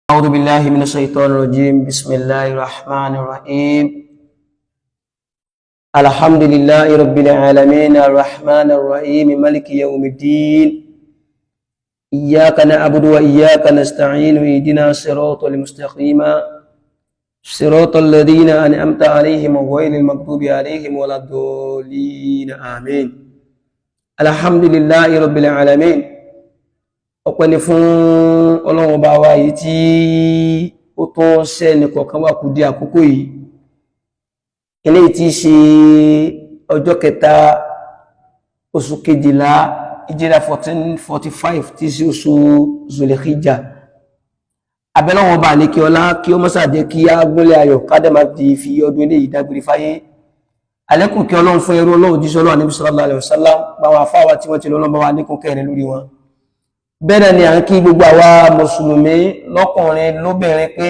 أعوذ بالله من الشيطان الرجيم. بسم الله الرحمن الرحيم. الحمد لله رب العالمين الرحمن الرحيم مالك يوم الدين. إياك نعبد وإياك نستعين اهدنا الصراط المستقيم صراط الذين أنعمت عليهم غير المغضوب عليهم ولا الضالين آمين. الحمد لله رب العالمين. Ọpẹ́ ni fún Ọlọ́run Ọba wa yìí tí ó tún ṣe ẹnìkọ̀ọ̀kan wá kù di àkókò yìí. Eléyìí tí ṣe ọjọ́ kẹta oṣù kejìlá ìjírà 1445 tí sí oṣù Zulhijjah. Abẹ́lọ́run Ọba àlékí ọlá kí ó mọ́sà jẹ́ kí á gúnlẹ̀ ayọ̀ kádẹ́mà di fi ọdún eléyìí dágbére fáyé. Àlékún kí Ọlọ́run fún ẹrú Ọlọ́run jíṣẹ́ Ọlọ́run Ànábì sallallahu alaihi wasallam bá wa fáwà tí wọ́n ti lọ́lọ́ bá wa lékún kẹrin lórí wọn. Bẹ́ẹ̀ ni à ń kí gbogbo àwa mùsùlùmí lọ́kùnrin lóbìnrin pé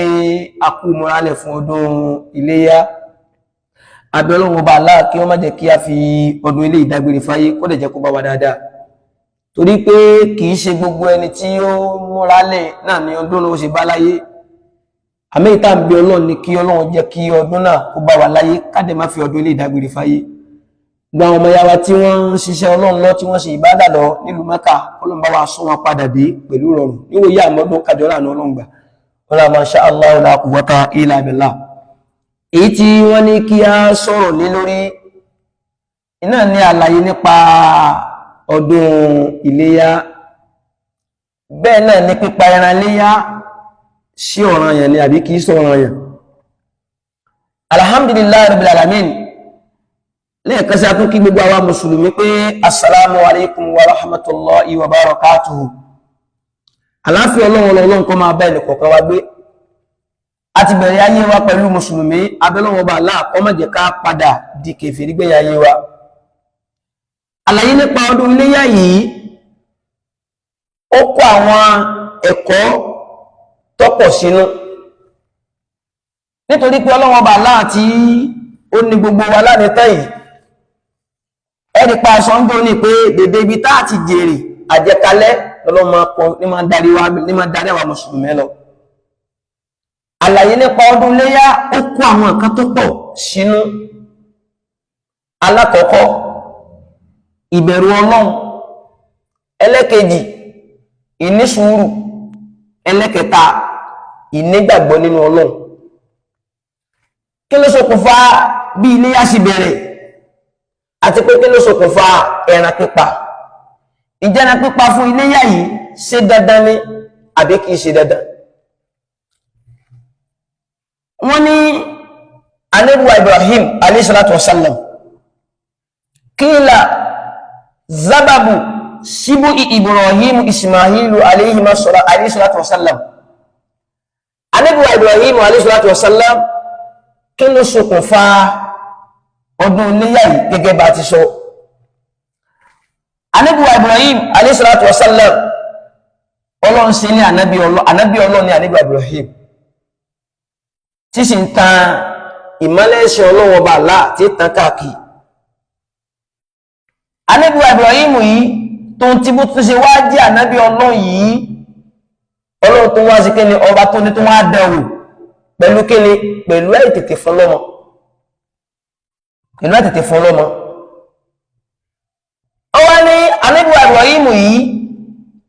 a kú múrálẹ̀ fún ọdún iléyá. Abẹ́lọ́run Ọba Allah kí wọ́n má jẹ́ kí a fi ọdún ilé ìdágbére fáyé kó dẹ̀ jẹ́ kó bá wa dáadáa. Torí pé kìí ṣe gbogbo ẹni tí ó múrálẹ̀ náà ni ọdún náà ó ṣe bá láyé. Àmì ìta ń bí Ọlọ́run ni kí Ọlọ́run jẹ́ kí ọdún náà kó bá wa láyé ká dẹ̀ má fi ọdún ilé ìdágbére fáyé. Gba àwọn ọmọ yàwá tí wọ́n ń ṣiṣẹ́ Ọlọ́run lọ tí wọ́n ṣe ìbádà lọ nílùú Mẹ́kà Ọlọ́run bá wa sún wọn padà dé pẹ̀lú rọrùn níwò yá àmọ́dún kájọ́lá ní Ọlọ́run gbà Ọlọ́run masha Allah la quwwata illa billah. Èyí tí wọ́n ní kí a sọ̀rọ̀ lé lórí iná ní àlàyé nípa ọdún iléyá, bẹ́ẹ̀ náà ní pípa ẹran iléyá sí ọ̀ranyàn ni àbí kìí sọ ọ̀ranyàn. Alhamdulillahi rabbil alamin. Lẹ́ẹ̀kan sí àtún kí gbogbo àwa mùsùlùmí pé assalamu alaikum wa rahmatullahi wa barakatuhu. Àlàáfíà Ọlọ́run kó máa bá ẹnì kọ̀ọ̀kan wa gbé. A ti bẹ̀rẹ̀ ayé wa pẹ̀lú mùsùlùmí, abẹ́lọ́wọ́ Ọba Allah kó má jẹ́ ká padà di kèfèrí gbẹ̀yìn ayé wa. Àlàyé nípa ọdún iléyá yìí ó kó àwọn ẹ̀kọ́ tọ́pọ̀ sínú. Nítorí pé Ọlọ́run Ọba Allah tí ó ní gbogbo wa lánìtá yìí, ẹni pa aṣọ ń gbọ́ ní pé dèdè ibi táà ti jèrè àjẹkalẹ́ lọ́lọ́mọ ní máa darí àwọn mùsùlùmí lọ. Àlàyé nípa ọdún iléyá ó kó àwọn nǹkan tó pọ̀ sínú. Alákọ̀ọ́kọ́, ìbẹ̀rù Ọlọ́run. Ẹlẹ́kejì, ìnísùúrù. Ẹlẹ́kẹta, ìnígbàgbọ́ nínú Ọlọ́run. Kí ló ṣokùnfà bí iléyá sì bẹ̀rẹ̀? Àti pé kí ló ṣokùnfà ẹran pípa? Ǹjẹ́ ẹran pípa fún iléyá yìí ṣe dandan ni àbí kìí ṣe dandan? Wọ́n ní Ànábì wa Ibrahim alayhi salatu wasallam qila zababu shibu Ibrahim Ismailu alayhi salatu wasallam. Ànábì wa Ibrahim alayhi salatu wasallam kí ló ṣokùnfà ọdún iléyá yìí gẹ́gẹ́ bá ti sọ. Ànábì wa Ibrahim alayhi salatu wasallam Ọlọ́run sí ní ànábì Ọlọ́run ní Ànábì Ibrahim tí sì ń tan ìmọ́lẹ̀ ẹ̀sìn Ọlọ́run Ọba Allah tí tàn káàkiri. Ànábì wa Ibrahim yìí tó ń tí bó tún ṣe wá jẹ́ ànábì Ọlọ́run yìí, Ọlọ́run tó wá sí kí ni ọba tó ní tó wá dẹ̀wò pẹ̀lú kíni, pẹ̀lú àìtètè fún lọ́mọ. Ó wá ní Ànábì wa Ibrahim yìí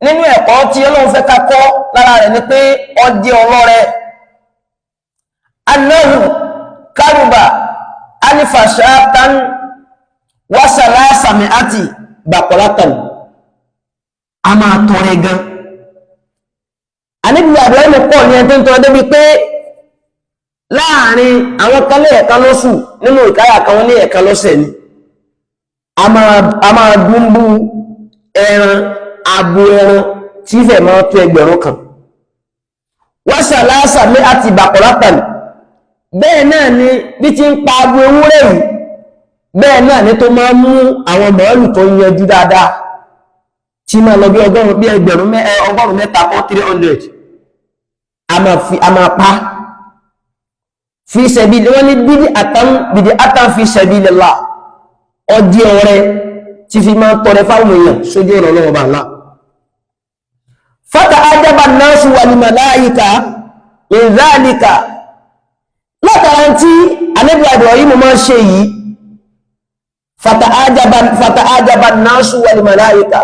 nínú ẹ̀kọ́ tí Ọlọ́run fẹ́ ká kọ́ lára rẹ̀ ni pé ó jẹ́ ọlọ́rẹ. Annahu karuba alifa shatan wa salasa mi'ati baqaratan. A máa tọrẹ gan. Ànábì wa Ibrahim pọ̀ ní ẹni tó ń tọrẹ débi pé láàrin àwọn kan ní ẹ̀kan lóṣù nínú ìkáyà kan wọ́n ní ẹ̀kan lọ́sẹ̀ ni a máa dúnbú ẹran abo ẹran tí fẹ̀ máa tó 1000 kan wọ́n sàlásà ní àti baqaratan. Bẹ́ẹ̀ náà ni bí ti ń pa abo ewúrẹ́ yìí, bẹ́ẹ̀ náà ni tó máa mú àwọn màálù tó yanjú dáadáa tí máa lọ bí ọgọ́rùn mẹ́ta kọ́ 300 a máa pa fi sẹ̀bílì. Wọ́n ní bídí àtàn fi sabilillah, ọdí ọrẹ tí fi máa tọrẹ fáwọn èèyàn sójú ọ̀rọ̀ Ọlọ́run Ọba Allah. Fata ajaba an-nasu wal malaika min dhalika látara tí Ànábì Ibrahim máa ṣe yìí fata'ajaba an-nasu wal malaika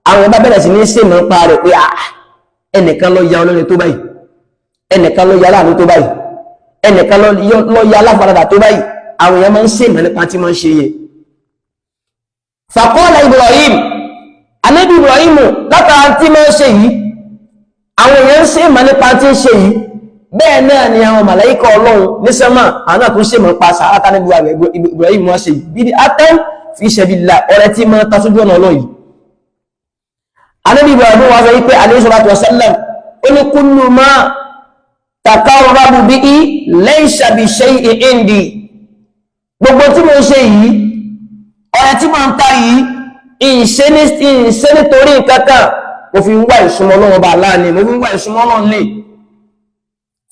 àwọn bá bẹ̀rẹ̀ sí ní ṣe mọ́ pa rẹ̀ pé ẹnìkan ló ya olórin tó báyìí ẹnìkan ló ya láàánú tó báyìí ẹnìkan ló ya aláfaradà tó báyìí àwọn èèyàn máa ń ṣe mọ́ nípa tí máa ń ṣe yẹ faqala Ibrahim Ànábì Ibrahim látara tí máa ń ṣe yìí àwọn èèyàn ń ṣe mọ́ nípa tí ń ṣe yìí bẹ́ẹ̀ náà ni àwọn màláíkà Ọlọ́run ní sánmà àwọn àtún ṣe mọ́ pa sàárátà Ànábì Ibrahim wọ́n ṣe bí atán fi sabilillah ọ̀rẹ́ tí máa tasójú ọ̀nà Ọlọ́run yìí Ànábì Ibrahim wá sọ wípé alayhi salatu wa sallam ó ní kullu ma taqarrabu bihi laysa bi shay'in indi gbogbo tí mo ṣe yìí ọ̀rẹ́ tí mo ń ta yìí ìṣe nítorí kankan mo fi ń wá ìsúnmọ́ Ọlọ́run ọba láàánú mo fi ń wá ìsúnmọ́ Ọlọ́run lè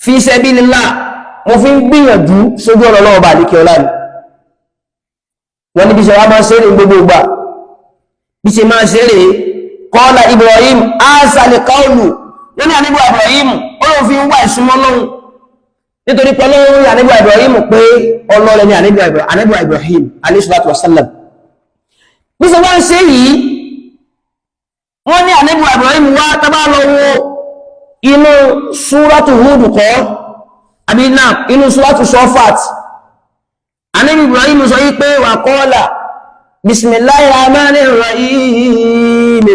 fi sabilillah mo fi ń gbìyànjú sójú ọ̀nà Ọlọ́run ọba àdíkẹ́ ọlá ni wọ́n ní bí ṣe wá máa ṣe rè gbogbo ìgbà bí ṣe máa ṣe rè qala Ibrahim asali qawlu lónìí Ànábì Ibrahim Ọlọ́run fi ń wá ìsúnmọ́ Ọlọ́run nítorí pé Ọlọ́run yà Ànábì Ibrahim pé ọlọ́rẹ̀ ni Ànábì Ibrahim alayhi salatu wassalam bí ṣe wá ń ṣe yìí wọ́n ní Ànábì Ibrahim wá tábà lọ wo inú súrátù Hud kọ́ àbí náà inú súrátù Safat Ànábì Ibrahim sọ yí pé wa qala bismillahir rahmanir rahim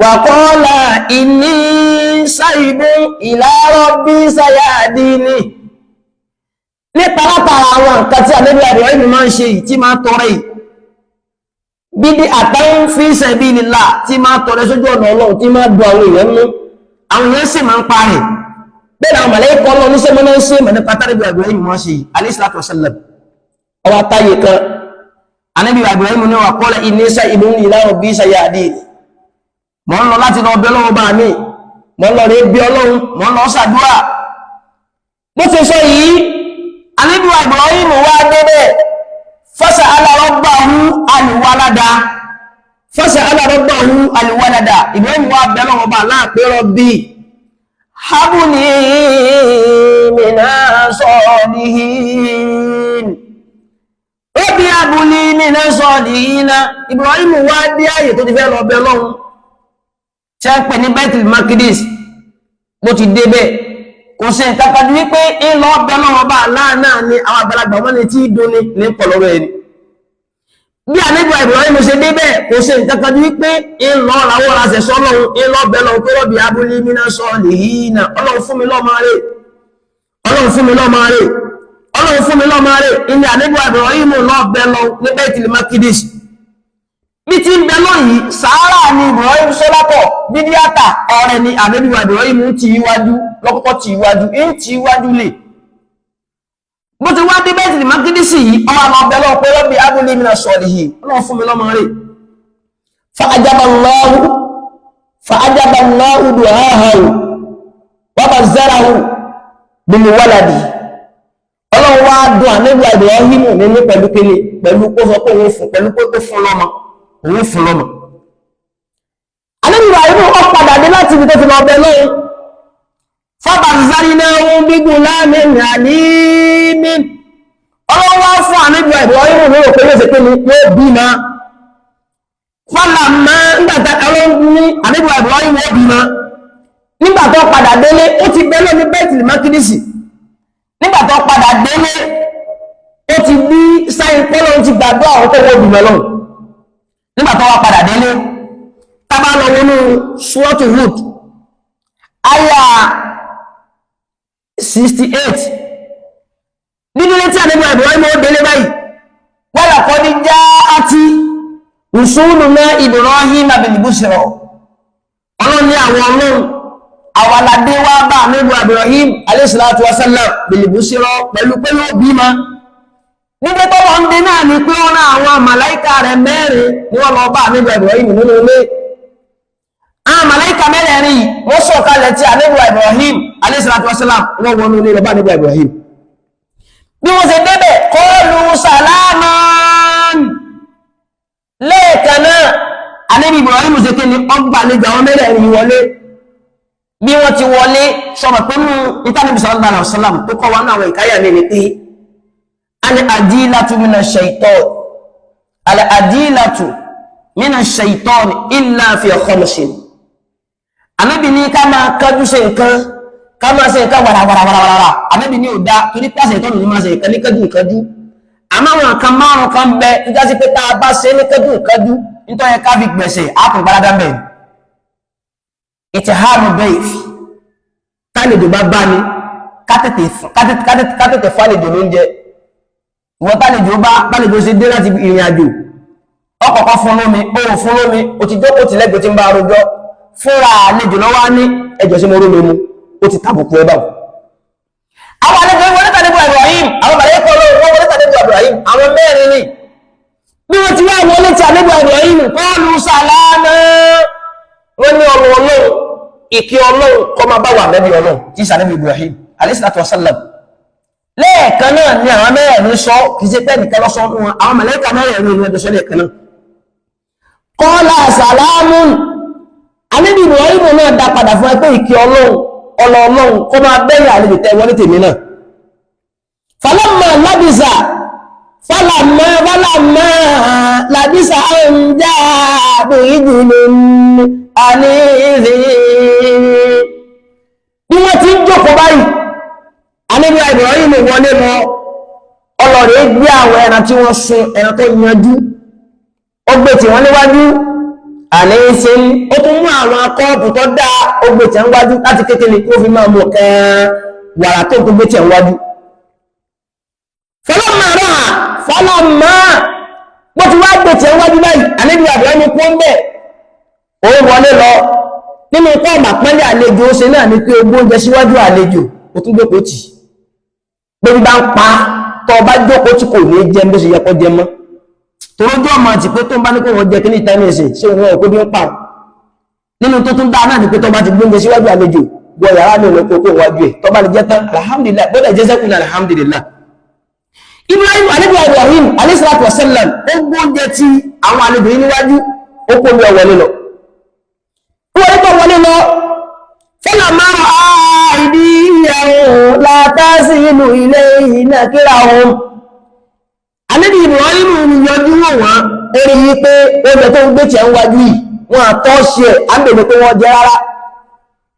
wa qala inni sa'ibun ila rabbi sayahdini nípa látara àwọn nǹkan tí Ànábì Ibrahim máa ń ṣe yìí tí máa tọrẹ yìí bídí àtàwọn fi sabilillah tí máa tọrẹ sójú ọ̀nà Ọlọ́run tí máa dùn àwọn èèyàn mú àwọn èèyàn sì máa ń parẹ̀ bẹ́ẹ̀ náà màláíkà Ọlọ́run níṣẹ́ mọ́ náà ń ṣe mọ̀ nípa Ànábì Ibrahim máa ṣe yìí alayhi salatu wassalam ọwọ́ atáyé kan Ànábì Ibrahim ní wa qala inni sa'ibun ila rabbi sayahdini mọ́ ń lọ láti lọ bẹ́ lọ́wọ́ bá mi mọ́ ń lọ rí bí Ọlọ́run mọ́ ń lọ ṣàdúrà bó ti sọ yìí Ànábì Ibrahim wá débẹ̀ fasa'ala rabbahu al-walada Ibrahim wá bẹ́ lọ́wọ́ bá láàpẹ́ Rabbi habli minas salihin Rabbi habli minas salihin Ibrahim wá dé ààyè tó ti fẹ́ lọ bẹ́ lọ́hun ṣe ń pè ní Baitul Maqdis bó ti débẹ̀ kò sí nǹkan kan wípé ń lọ bẹ́ lọ́wọ́ bá láàánà ni àwọn àgbàlagbà wọn ni tí ìdóni ní pọ̀lọ́rọ̀ ẹni bí Ànábì Ibrahim ṣe débẹ̀ kò sí nǹkan kan wípé ń lọ ràwọ́ ra ṣẹ̀ṣọ́ lọ́hun ń lọ bẹ́ lọ́hun pé Rabbi habli minas salihin Ọlọ́run fún mi lọ́mọ rẹ̀ Ọlọ́run fún mi lọ́mọ rẹ̀ Ọlọ́run fún mi lọ́mọ rẹ̀ ìní Ànábì Ibrahim lọ bẹ́ lọ ní Baitul Maqdis bí ti ń bẹ lọ́yìí sàárà ni Ibrahim sọ́lápọ̀ bídíátà ọ̀rẹ́ ni Ànábì Ibrahim ti iwájú lọ́kọ́kọ́ ti iwájú ń ti iwájú lè bó ti wá dé Baitul Maqdis yìí ọmọ àmọ́ bẹ lọ́wọ́ pé Rabbi habli minas salihin Ọlọ́run fún mi lọ́mọ rẹ̀ fa'ajaba Allahu du'aahu wa bazzarahu bil waladi Ọlọ́run wá dùn Ànábì Ibrahim nínú pẹ̀lú kele pẹ̀lú kó sọ pé òun fún pẹ̀lú pé ó fún lọ́mọ òun fún lọ́mọ Ànábì Ibrahim ó padà dé láti ibi tó fi lọ bẹ lọ́wọ́ fabazzarnahu bi ghulamin alimin Ọlọ́run wá fún Ànábì Ibrahim ní òpé yóò ṣe pé ní yóò bí ma falamma nígbàtà Ọlọ́run ní Ànábì Ibrahim ó bí ma nígbàtà padà délé ó ti bẹ́ lọ ní Baitul Maqdis nígbàtà padà délé ó ti bí sáyìn pọ́lọ́ ti gbàgbọ́ àwọn tó wọ́n bí ma lọ́wọ́ nígbàtà wá padà délé tábà lọ wọnú Suratu Hud àyà 68 nídílé tí Ànábì Ibrahim ó délé báyìí wa laqad ja'ati rusuluna Ibrahima bil bushra Ọlọ́run ní àwọn Ọlọ́run àwàládé wá bá Ànábì Ibrahim alayhi salatu wassalam bil bushra pẹ̀lú pé yóò bímọ nígbé tó wọ́n dé náà ni pé wọ́n rán àwọn màláíkà rẹ̀ mẹ́rin ni wọ́n lọ bá Ànábì Ibrahim nínú ilé àwọn màláíkà mẹ́rẹ̀ẹ̀rin wọ́n sọ̀kalẹ̀ tí Ànábì Ibrahim alayhi salatu wassalam wọ́n wọnú ilé lọ bá Ànábì Ibrahim bí wọ́n ṣe débẹ̀ qalu salaman lẹ́ẹ̀kan náà Ànábì Ibrahim ṣe kí ni ọgbà lè gbà wọn mẹ́rẹ̀ẹ̀rin wọlé bí wọ́n ti wọlé sọ̀rọ̀ pé nínú ìtànàbí sallallahu alaihi wasallam tó kọ́ wa náà àwọn ìkáyà mi ni pé al-adilatu minash shaitan al-adilatu minash shaitan illa fi khamsin. Ànábì ní ká máa kájú ṣe nǹkan ká máa ṣe nǹkan wàràwàràwàrà Ànábì ní ò dá torí pàṣẹ ìtọ́nù ní máa ṣe nǹkan ní kájú àmọ́ àwọn kan márùn kan bẹ nígbà sí pé tá a bá ṣe ní kájú nítorí ká fi gbẹ̀ṣẹ̀ àpùn gbáradá bẹ̀ ìtìhánu bẹ́ẹ̀ kálejò bá bá ní kátètè fálejò ló ń jẹ ìwọ̀n tálejò ṣe dé láti ìrìn àjò ọkọ̀ọ̀kan fún lómi ohun fún lómi ó ti jókòó ti lẹ́gbẹ̀ẹ́ tí ń bá arojọ́ fúnra àlejò lọ́wọ́ ní ẹjọ́ sí mọ́rún mímú ó ti tàbùkù ẹbá àwọn àlejò wọlé tàbí Ibrahim àwọn màlẹ́kọ̀ọ́ lọ́wọ́ wọlé tàbí Ibrahim àwọn mẹ́rin ni bí wọ́n ti wá wọlé tí àlejò Ibrahim qalu salama wọ́n ní ọmọ ọlọ́run ìkí ọlọ́run kọ́ máa bá wà nẹ́bí ọlọ́run tí sànẹ́bí Ibrahim alayhi salatu wassalam lẹ́ẹ̀kan náà ni àwọn mẹ́rin sọ kì í ṣe pẹ́ nìkan lọ́sọ́ wọn àwọn màlẹ́kà mẹ́rin ni wọ́n sọ lẹ́ẹ̀kan náà qala salamun ànábì Ibrahim náà dá padà fún ẹgbẹ́ ìkí ọlọ́run kọ́ máa bẹ́yà àlejò tẹ́ wọlé tèmi náà falamma labisa anja bìíjìlín àníìzì bí wọ́n ti ń jókòó báyìí ànábì Ibrahim wọlé lọ ọlọ́rẹ̀ gbé àwọn ẹran tí wọ́n sun ẹran tó yanjú ó gbé tí wọ́n níwájú àníìsí ó tún mú àwọn akọ́ọ̀pù tó dá ó gbé tí wọ́n wájú láti kékeré kí ó fi máa mú kẹ́ẹ̀ẹ́ wàrà tó gbé tí wọ́n wájú fọlọ́mà bó ti wá gbé tí wọ́n wájú báyìí ànábì Ibrahim kó ń bẹ̀ ó wọlé lọ nínú ikọ́ ọ̀mà pẹ́lẹ̀ àlejò ó ṣe náà ní pé ogbó oúnjẹ síwájú àlejò ó tún jókòó tì lórí bá ń pa tọ́ bá jókòó tí kò ní jẹ bó ṣe yẹ kó jẹ mọ́ torójú ọmọ àti pé tó ń bá ní kó wọ́n jẹ kí ní ìtàn ẹ̀sìn ṣé wọn ò kó bí ń pa nínú tó tún dáa náà ní pé tó bá ti gbóúnjẹ síwájú àlejò wọ yàrá mi lọ kókó wájú ẹ̀ tó bá lè jẹ́ tán alhamdulillah bọ́dẹ̀ jẹ́ sẹ́kùn alhamdulillah Ibrahim alayhi salatu wasallam ó gbóúnjẹ tí àwọn àlejò yìí níwájú ó kó mi ọ̀wọ́lé lọ wọlé lọ fọ́nà márùn-ún ìdí ìyàwó látàsí inú ilé iná kíra ohun ànábì Ibrahim yọjú wọ́n orí yí pé oúnjẹ tó ń gbé tí ẹ ń wájú yìí wọ́n àtọ́ ṣe àbẹ̀lẹ̀ pé wọ́n jẹ rárá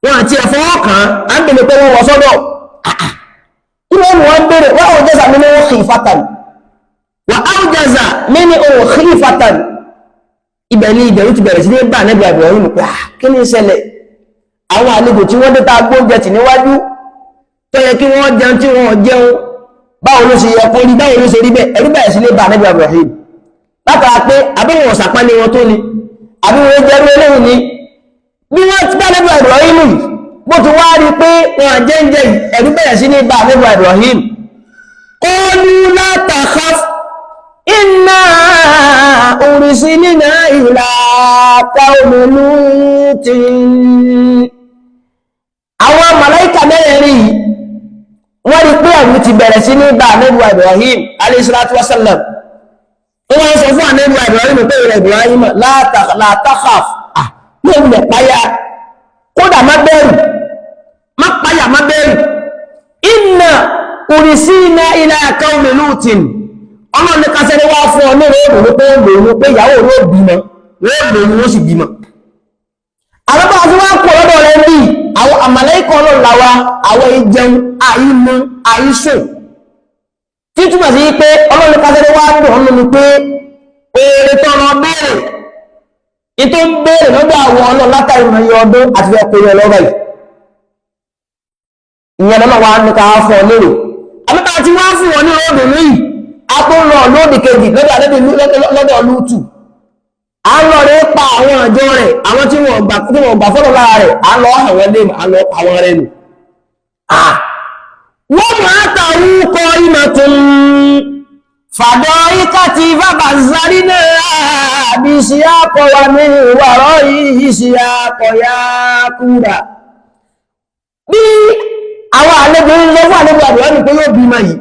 wọ́n àti ẹ̀fọ́ ọkàn àbẹ̀lẹ̀ pé wọ́n wọ́ sọ́dọ̀ ilé ẹnu wọn bèèrè wọ́n àwùjẹ́sà mi ní wọ́n khifatan ibẹ̀ ní ìbẹ̀rù ti bẹ̀rẹ̀ sí ní bá nẹ́bí Ibrahim pé kí ní ṣẹlẹ̀ àwọn àlejò tí wọ́n dé ta gbóúnjẹ tì níwájú tó yẹ kí wọ́n jẹun tí wọ́n jẹun báwo ló ṣe yẹ kó rí báwo ló ṣe rí bẹ́ẹ̀ ẹ̀rú bẹ̀rẹ̀ sí ní bá nẹ́bí Ibrahim látara pé àbẹ̀wò ọ̀sàpálẹ̀ wọn tó ni àbí wọ́n jẹ́rú eléyìí ni bí wọ́n ti bá nẹ́bí Ibrahim yìí bó ti wá rí pé wọn jẹ́ǹjẹ́ ẹ̀rú bẹ̀rẹ̀ sí ní bá nẹ́bí Ibrahim qalu la takhaf inna ursilna ila qaumi lutin àwọn màláíkà mẹ́rẹ̀ẹ̀rin wọ́n rí pé ẹ̀rù ti bẹ̀rẹ̀ sí ní bá Ànábì Ibrahim alayhi salatu wasallam wọ́n sọ fún Ànábì Ibrahim pé ìrẹ̀ Ibrahim la takhaf ní ìwúlẹ̀ páyà kódà má bẹ̀rù má páyà má bẹ̀rù inna ursilna ila qaumi lutin ọmọ ní kásẹ̀rẹ̀ wá fún ọ ní ìrònú pé lòun pé ìyàwó ló bímọ lòun ó sì bímọ àwọn bá tí wọ́n kò lọ́dọ̀ rẹ̀ ní àwọn àmàlẹ́kọ̀ọ́ lọ́láwà àwọn ìjẹun àìmú àìsùn tí túnmọ̀ sí pé ọlọ́run kásẹ̀rẹ̀ wá dùn ọ́nà ni pé èrè tọrọ bẹ́ẹ̀rẹ̀ ìtò ń bèèrè lọ́dọ̀ àwọn ọlọ́ látàrí ìmọ̀ ọdún àti fẹ́ pé ọlọ́rọ̀ yìí ìyẹn lọ́nà wa ní ká fún ọ lérò àmọ́ta tí wọ́n fún ọ ní ọdún yìí akọ́lọ̀ lóòdì kejì lọ́dọ̀ lútù a ń lọ rẹ̀ pa àwọn àjọ rẹ̀ àwọn tí wọ́n gbà fọ́lọ̀ lára rẹ̀ a lọ àwọn lè àwọn rẹ̀ nù wọ́n máa tàrú kọ ìmọ̀ tó ń fàdọ̀ iká ti bàbà zarí náà bí sí àkọwà ní ìwàrọ̀ yìí sí àkọyà kúrà bí àwọn àlejò ń lọ fún àlejò àbúrò ní pé yóò bímọ yìí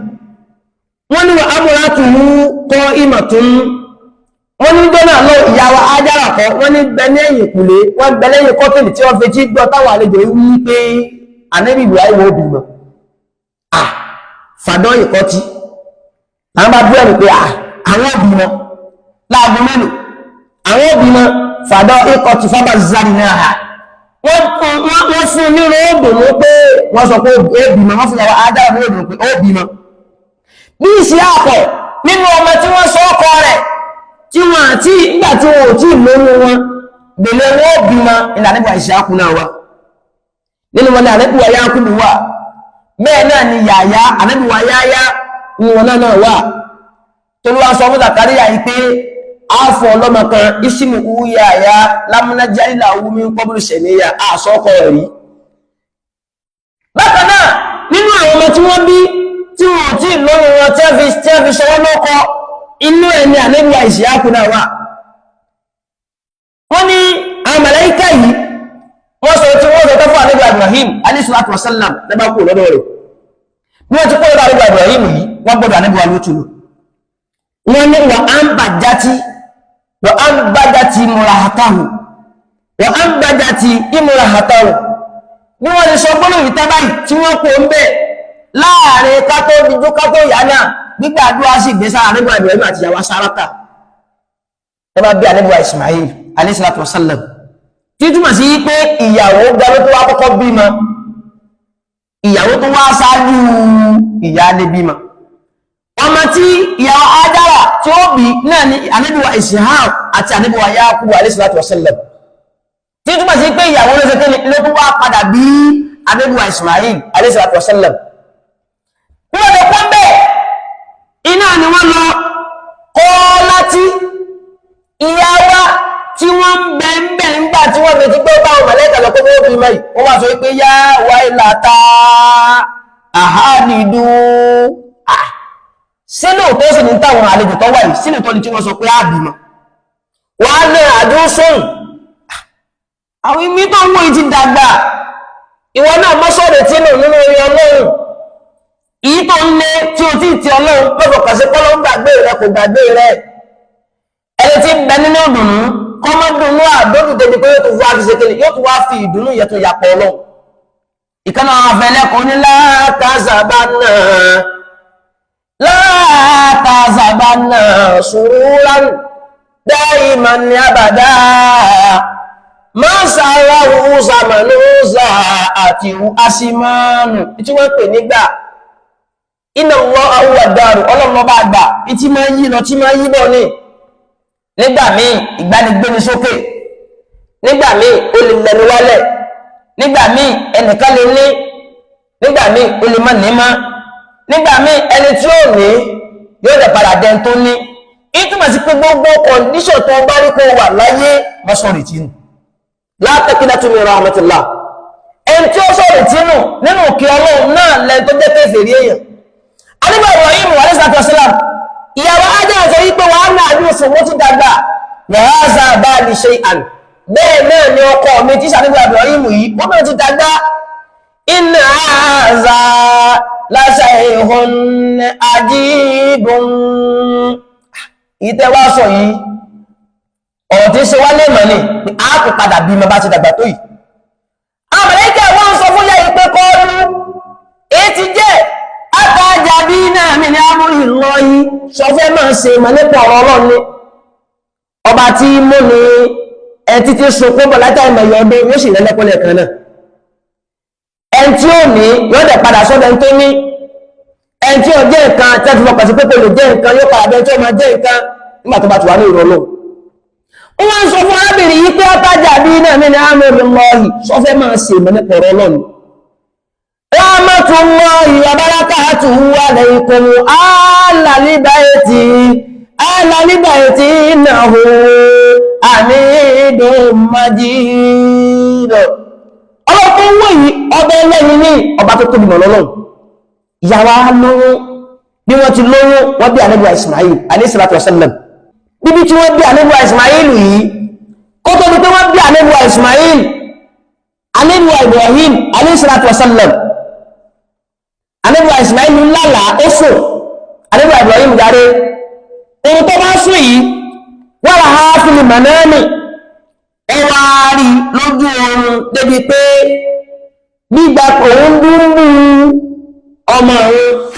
wọ́n ní amúra tún mú kọ́ ìmọ̀ tún wọ́n ní jọ́nà lọ ìyàwó Ájára kọ́ wọ́n ní bẹ ní ẹ̀yìn kùlé wọ́n bẹ lẹ́yìn kọ́tìnì tí wọ́n fi tí gbọ́ táwọn àlejò wí pé Ànábì Ibrahim ó bímọ fàdán ìkọ́tí àwọn bá bú ẹ̀rù pé àwọn òbímọ láàbù mélòó àwọn òbímọ fàdán ìkọ́tí fábà zari náà wọ́n fún nínú òdòdó pé wọ́n sọ pé ó bímọ wọ́n fún ìyàwó Ájára ní òdòdó pé ó bímọ bí ìṣe àpọ̀ nínú ọmọ tí wọ́n sọ ọkọ rẹ̀ tí wọ́n àti ìgbà tí wọ́n ò tí lóyún wọn bèlè wọ́n bímọ ìlànàbíwà Ìṣáàkù náà wà nínú wọn ni ànábìwà Yákúbù wà bẹ́ẹ̀ náà ni Yàyá ànábìwà Yáyá wọn náà wà tó ló wá sọ fún Zakariya yìí pé àfọ ọlọ́mọ kan ìṣìmù wú Yàyá lámúnájá ìlà wúmi kọ́bùrù ṣẹ̀níyà àṣọ́kọ̀ rí bákan náà nínú àwọn ọmọ tí wọ́n bí tí wọ́n ò tí lóyún wọn tí wọ́n fi ṣọwọ́ lọ́kọ inú ẹni ànábìwà Ìṣáàkù náà wà wọ́n ní àwọn màláíkà yìí wọ́n sọ tí wọ́n sọ tó fún ànábìwà Ibrahim alayhi salatu wasallam lẹ́bàá kú lọ́dọ̀ rẹ̀ bí wọ́n ti kó lọ́dọ̀ ànábìwà Ibrahim yìí wọ́n gbọ́dọ̀ ànábìwà Lútù wọ́n ní wà á ń bàjáti murahatahu wà á ń bàjáti imurahatahu bí wọ́n lè sọ gbọ́nà ìtàbáyì tí wọ́n kó ń bẹ̀ láàrin kátó díjú kátó yánà gbígbàdúrà sí ìgbésà ànábìwà Ibrahim àti ìyàwó Sárátà ẹ bá bí ànábìwà Ismail alayhi salatu wasallam tí túmọ̀ sí pé ìyàwó gbẹ́rú tó wá kọ́kọ́ bímọ ìyàwó tó wá ṣáájú ìyáálé bímọ ọmọ tí ìyàwó Ájára tí ó bí náà ni ànábìwà Ishaq àti ànábìwà Yakubu alayhi salatu wasallam tí túmọ̀ sí pé ìyàwó ló ṣe kí ló tó wá padà bí ànábìwà Ismail alayhi salatu wasallam bí wọ́n lè pọ́n bẹ́ẹ̀ iná ni wọ́n lọ kọ́ láti ìyàwó tí wọ́n ń bẹ nígbà tí wọ́n fẹ́ ti pé báwọn mọ̀lẹ́kà lọ pé wọ́n bí mẹ́yì wọ́n wá sọ pé yá wà ìlàta àhánìdú sínú tó sì ní táwọn àlejò tó wà yìí sínú tó ní tí wọ́n sọ pé àbìmọ̀ wà á lè àdún sóhùn àwọn imí tó ń wọ́n ti dàgbà ìwọ náà mọ́sọ̀rẹ̀ tí nù nínú orí Ọlọ́run èyí tó ń lé tí o ti ti Ọlọ́run lọ́fọ̀ kàṣẹ pọ́lọ́ gbàgbé rẹ kò gbàgbé rẹ ẹni tí ń bẹ nínú ìdùnnú kọmọdúnú àdódù débi pé yóò tún wá fi ṣekele yóò tún wá fi ìdùnnú yẹ tó yàpọ̀ Ọlọ́run ìkànnà àfẹlẹ́kùn ní látàzàbánà sururan daiman ní àbàdá máa sàáràwò sàmàlóòsà àti asìmánù tí wọ́n pè nígbà iná lọ àwọ̀dàrù ọlọ́mọba àgbà tí máa yí lọ tí máa yí bọ̀ ní nígbà míì ìgbanigbéni sókè nígbà míì ó lè lẹ́nu wálẹ̀ nígbà míì ẹnìkan lè ní nígbà míì ó lè má ní má nígbà míì ẹni tí ó ní yóò dẹ̀ padà dẹni tó ní ìtumọ̀ sí pé gbogbo kọ̀ndíṣọ̀ tó bá rí kó wà láyé mọ́sọ̀rì tínú látẹ̀kídá tún mi rahmatullah ẹni tí ó sọ̀rì tínú nínú òkè Ọlọ́run náà lẹ́ni tó jẹ́ kéfèrí èèyàn ànábì Ibrahim alayhi salatu wasalam ìyàwó Ájára sọ wípé wàá náà ní oṣù wọ́n ti dàgbà wàhálà bá lè ṣe àn bẹ́ẹ̀ náà ni ọkọ mi tí sàníbí Ibrahim yìí wọ́n náà ti dàgbà inna àzà láṣà ìhun àjíbùn ìtẹ́wà sọ yìí ọ̀rọ̀ tí ṣe wá lè mọ̀ ní a kò padà bí mọ bá ti dàgbà tó yìí àmàlẹ́kẹ̀ wọ́n sọ fún yẹ́ ìpé kọlu èyí ti jẹ́ àtàjà bí náà mi ní àmúrì lọ yìí sọ fẹ́ máa ṣe mọ̀ nípa ọ̀rọ̀ Ọlọ́run ní ọba tí mú ní ẹtí tí sunkún bọ̀ látà ìmọ̀yọ̀ ọdún yóò sì lẹ́lẹ́kọ́lẹ̀ kan náà ẹn tí ó ní yóò dẹ̀ padà sọ́dọ̀ ẹni tó ní ẹn tí ó jẹ́ nǹkan tẹ́tù fọkàn sí pé kò lè jẹ́ nǹkan yóò padà bẹ́ẹ̀ tí ó máa jẹ́ nǹkan nígbà tó bá ti wà ní ìrọ̀lọ́ wọ́n sọ fún arábìnrin yìí pé ọtájà bí náà mi ní àmúrì lọ yìí sọ fẹ́ máa ṣe mọ̀ nípa ọ̀rọ̀ Ọlọ́run rahmatullahi wa barakatuhu alaykum ala bayti innahu hamidun majid ọlọ́pọ̀ wọ́n yìí ọba ẹlẹ́ni ní ọba tó tóbi lọ́lọ́run ìyàwó lóyún bí wọ́n ti lóyún wọ́n bí ànábì Ismail alayhi salatu wasallam bíbí tí wọ́n bí ànábì Ismail yìí kó tó di pé wọ́n bí ànábì Ismail ànábì Ibrahim alayhi salatu wasallam ànábì Ismail lálàá ó sùn ànábì Ibrahim jáde ohun tó bá sùn yìí wala hafil manami ó wá rí lójú oorun débi pé gbígbà òun dúnbù ọmọ òun